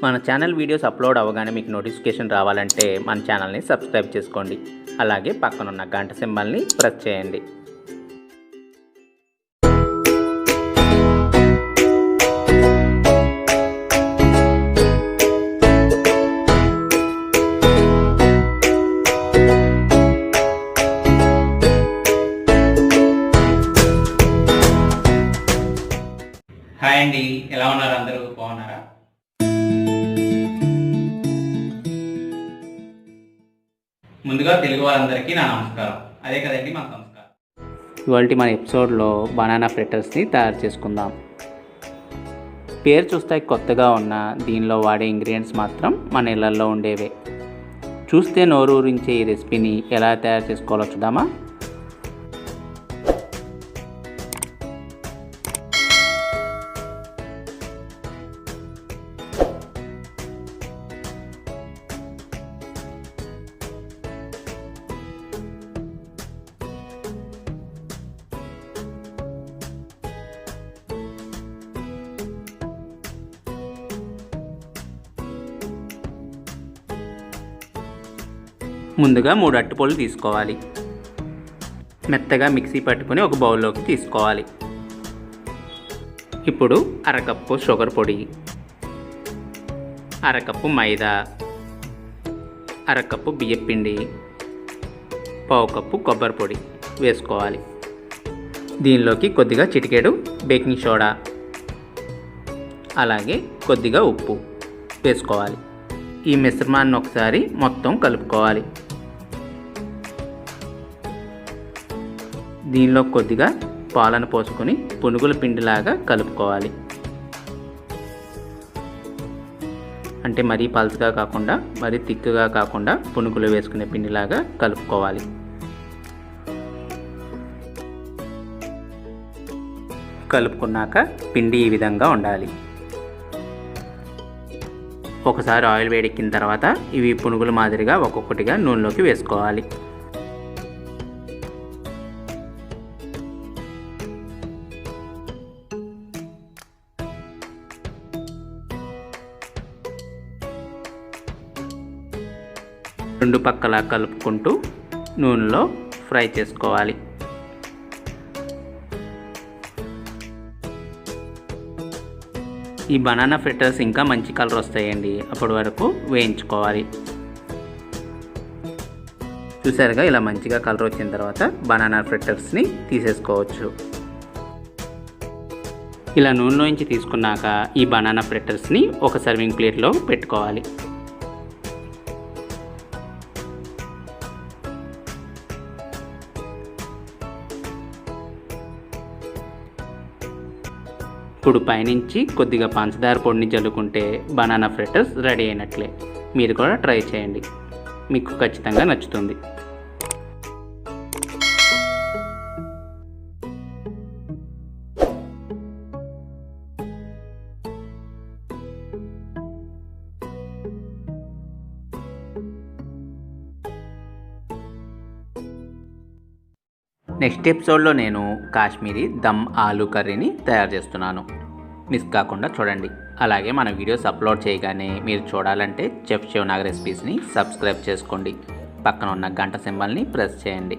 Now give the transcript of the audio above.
మన channel videos upload అవ్వగానే మీకు నోటిఫికేషన్ రావాలంటే మన ఛానల్ని సబ్స్క్రైబ్ చేసుకోండి. అలాగే పక్కనున్న గంట సింబల్ని ప్రెస్ చేయండి. హాయ్ అండి, ఎలా ఉన్నారు? అందరూ బాగున్నారా? ముందుగా తెలుగు వారందరికీ నా నమస్కారం. అదే కదండి మన సంస్కారం. ఇవాళ మన ఎపిసోడ్లో బనానా ఫ్రిట్టర్స్ని తయారు చేసుకుందాం. పేరు చూస్తే కొత్తగా ఉన్న దీనిలో వాడే ఇంగ్రీడియంట్స్ మాత్రం మన ఇళ్లల్లో ఉండేవే. చూస్తే నోరూరించే ఈ రెసిపీని ఎలా తయారు చేసుకోవాలో చూద్దామా? ముందుగా 3 అరటిపళ్ళు తీసుకోవాలి. మెత్తగా మిక్సీ పట్టుకొని ఒక బౌల్లోకి తీసుకోవాలి. ఇప్పుడు అరకప్పు షుగర్ పొడి, అరకప్పు మైదా, అరకప్పు బియ్యపిండి, పావు కప్పు కొబ్బరి పొడి వేసుకోవాలి. దీనిలోకి కొద్దిగా చిటికెడు బేకింగ్ సోడా, అలాగే కొద్దిగా ఉప్పు వేసుకోవాలి. ఈ మిశ్రమాన్ని ఒకసారి మొత్తం కలుపుకోవాలి. దీనిలో కొద్దిగా పాలను పోసుకొని పునుగుల పిండిలాగా కలుపుకోవాలి. అంటే మరీ పల్చగా కాకుండా మరీ తిక్కుగా కాకుండా పునుగులు వేసుకునే పిండిలాగా కలుపుకోవాలి. కలుపుకున్నాక పిండి ఈ విధంగా ఉండాలి. ఒకసారి ఆయిల్ వేడెక్కిన తర్వాత ఇవి పునుగుల మాదిరిగా ఒక్కొక్కటిగా నూనెలోకి వేసుకోవాలి. రెండు పక్కలా కలుపుకుంటూ నూనెలో ఫ్రై చేసుకోవాలి. ఈ బనానా ఫ్రిట్టర్స్ ఇంకా మంచి కలర్ వస్తాయండి. అప్పటి వరకు వేయించుకోవాలి. చూసారుగా, ఇలా మంచిగా కలర్ వచ్చిన తర్వాత బనానా ఫ్రిట్టర్స్ని తీసేసుకోవచ్చు. ఇలా నూనెలోంచి తీసుకున్నాక ఈ బనానా ఫ్రిట్టర్స్ని ఒక సర్వింగ్ ప్లేట్లో పెట్టుకోవాలి. ఇప్పుడు పైనుంచి కొద్దిగా పంచదార పొడిని జల్లుకుంటే బనానా ఫ్రిట్టర్స్ రెడీ అయినట్లే. మీరు కూడా ట్రై చేయండి, మీకు ఖచ్చితంగా నచ్చుతుంది. నెక్స్ట్ ఎపిసోడ్లో నేను కాశ్మీరీ దమ్ ఆలూ కర్రీని తయారు చేస్తున్నాను. మిస్ కాకుండా చూడండి. అలాగే మన వీడియోస్ అప్లోడ్ చేయగానే మీరు చూడాలంటే చెఫ్ శివ నాగ్ రెసిపీస్ని సబ్స్క్రైబ్ చేసుకోండి. పక్కన ఉన్న గంట సింబల్ని ప్రెస్ చేయండి.